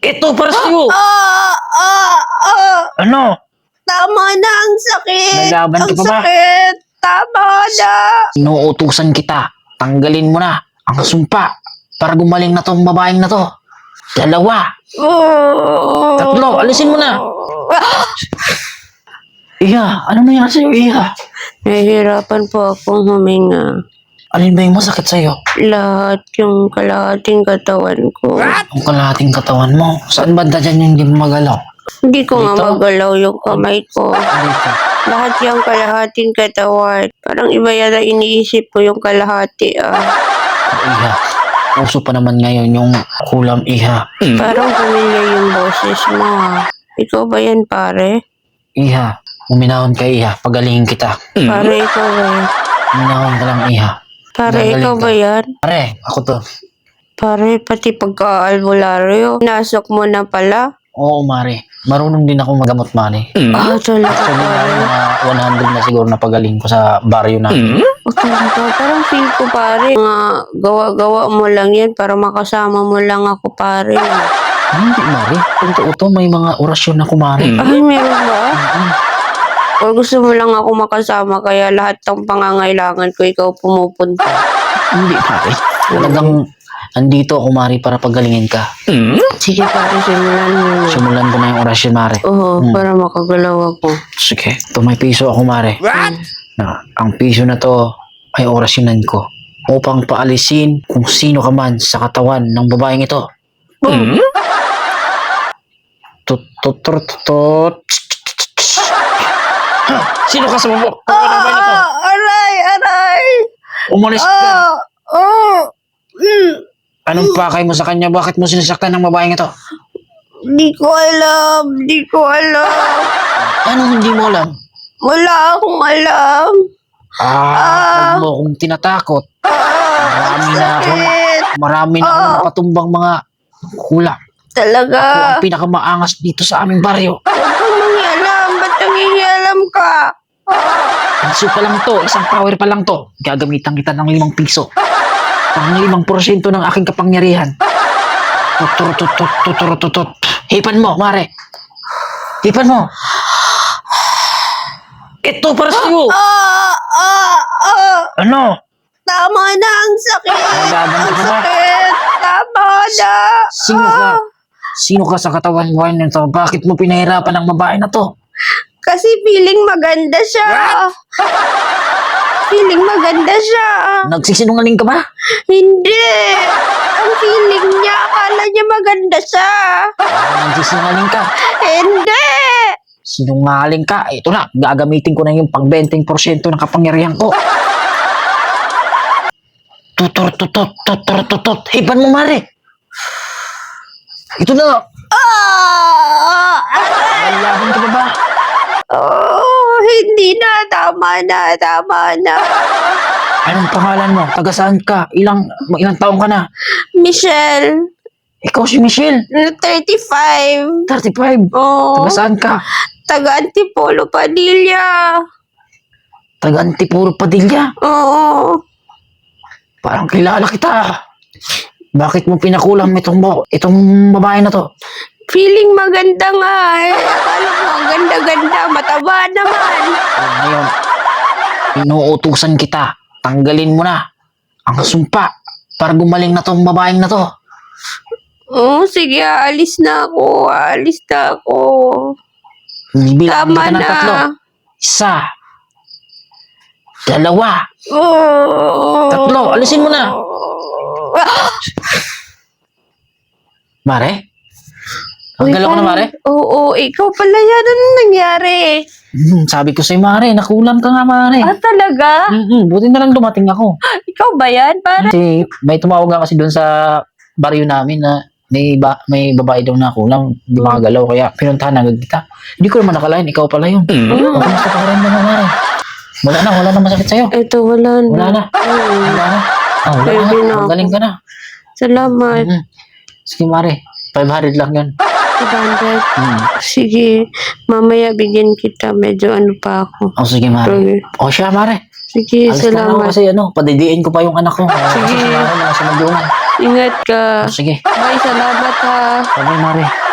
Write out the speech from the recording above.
Ito para sa'yo. Ah! Ah! Ah! Ano? Tama na ang sakit! Nalaban ka Ang pa ba? sakit! Tama na! Inuutusan kita. Tanggalin mo na ang sumpa para gumaling na tong babaeng na to. 2. 3. Alisin mo na. Iha, ano nangyari sa'yo, Iha? Nahihirapan po akong huminga. Alin ba yung masakit sa'yo? Lahat yung kalahating katawan ko. Ang kalahating katawan mo. Saan banda dyan yung hindi mo magalaw? Hindi ko nga Dito? magalaw yung kamay ko. Dito. Lahat yung kalahating katawan. Parang iba yata iniisip ko yung kalahati Iha, uso pa naman ngayon yung kulam, Iha. Parang pamilya yung boses mo Ikaw ba yan pare? Iha, uminahon ka, Iha. Pagalingin kita. Pare ikaw ba yan? Uminahon ka lang, Iha. Pare Gagaling ikaw ka. ba yan? Pare, ako to. Pare pati pagka-albularyo. Nasok mo na pala? Oo, Mare. Marunong din ako magamot, Mare. Talaga Actually, Mare, pare. mga 100 na siguro na pagaling ko sa baryo na. Talaga, parang feel ko pare. Mga gawa-gawa mo lang yan para makasama mo lang ako pare. Hindi, Mare. Totoo to, may mga orasyon ako, Mare. Ay, meron ba? O gusto mo lang ako makasama kaya lahat ng pangangailangan ko ikaw pumupunta. Hindi, Mare. Talagang andito ako, Mare, para pagalingin ka. Sige pare, simulan mo na. Simulan ko na yung orasyon, Mare. Oo, para makagalaw ako. Sige, ito may piso ako, Mare. Na, ang piso na to ay orasyonan ko upang paalisin kung sino ka man sa katawan ng babaeng ito. Tut. Sino ka sa babo? Aray! Aray! Umalis ka. Oh! Anong pakay mo sa kanya? Bakit mo sinasaktan ng babaeng ito? Di ko alam. Di ko alam. Anong hindi mo alam? Wala akong alam. Huwag mo akong tinatakot. Marami na akong napatumbang mga kulang. Talaga. Ako ang pinakamaangas dito sa aming baryo. Huwag kang mangialam. Ba't nangingialam ka? Piso pa lang to, isang power pa lang to. Gagamitan kita ng 5 piso. Ang 5% ng aking kapangyarihan. Tutut. Hipan mo, Mare. Hipan mo. Ito para sa'yo. Ano? Tama na ang sakit. Nalaban ka Ang pa ba? sakit. Tama na. Sino ka? Sino ka sa katawan mo nito? Bakit mo pinahirapan ang babae na to? Kasi feeling maganda siya. Feeling maganda siya. Nagsisinungaling ka ba? Hindi. Ang feeling niya, akala niya maganda siya. Nagsisinungaling ka? Hindi. Sinungaling ka? Ito na, gagamitin ko na yung pang 20% ng kapangyarihan ko. Tutut. Hipan mo, Mare. Ito na. Laban ka ba? Hindi na. Tama na. Tama na. Anong pangalan mo? Taga saan ka? Ilang taong ka na? Michelle, Ikaw si Michelle. 35. 35. Oh, Taga saan ka? taga Antipolo, Padilla. Taga Antipolo, Padilla. Oo. Parang kilala kita. Bakit mo pinakulam itong babae na to? Feeling maganda nga eh. Akala mo, ang ganda-ganda. Mataba naman. Ngayon, inuutusan kita. Tanggalin mo na ang sumpa para gumaling na tong babaeng na to. Oo, sige, aalis na ako. Aalis na ako. Bibilang Tama kita ng na. 3. 2. Oo. 3. Alisin mo na. Mare? Ang galaw ko na, Mare? Oo, ikaw pala yan. Anong nangyari? Sabi ko sa'yo, Mare, nakulam ka nga, Mare. Talaga? Buti na lang dumating ako. Ikaw ba yan? Kasi may tumawag nga kasi doon sa baryo namin na may babae daw na kulang, hindi makagalaw, kaya pinuntahan agad kita. Hindi ko naman nakalain, ikaw pala yun. Kamusta ka rin naman, Mare? Wala na masakit sa'yo. Ito, wala na. Wala na. Wala na. Wala Pwede na. na ako. Magaling ka na. Salamat. Sige, Mare. 500 lang yun. 500. Sige, mamaya bigyan kita. Medyo ano pa ako. Sige, Mare. Okay. Siya, Mare. Sige, Alis na ako salamat. kasi padidiin ko pa yung anak ko. Sige. Kasi si Mare na sa magungan. Ingat ka. Sige. Bye, salamat ha. Bye, Mare.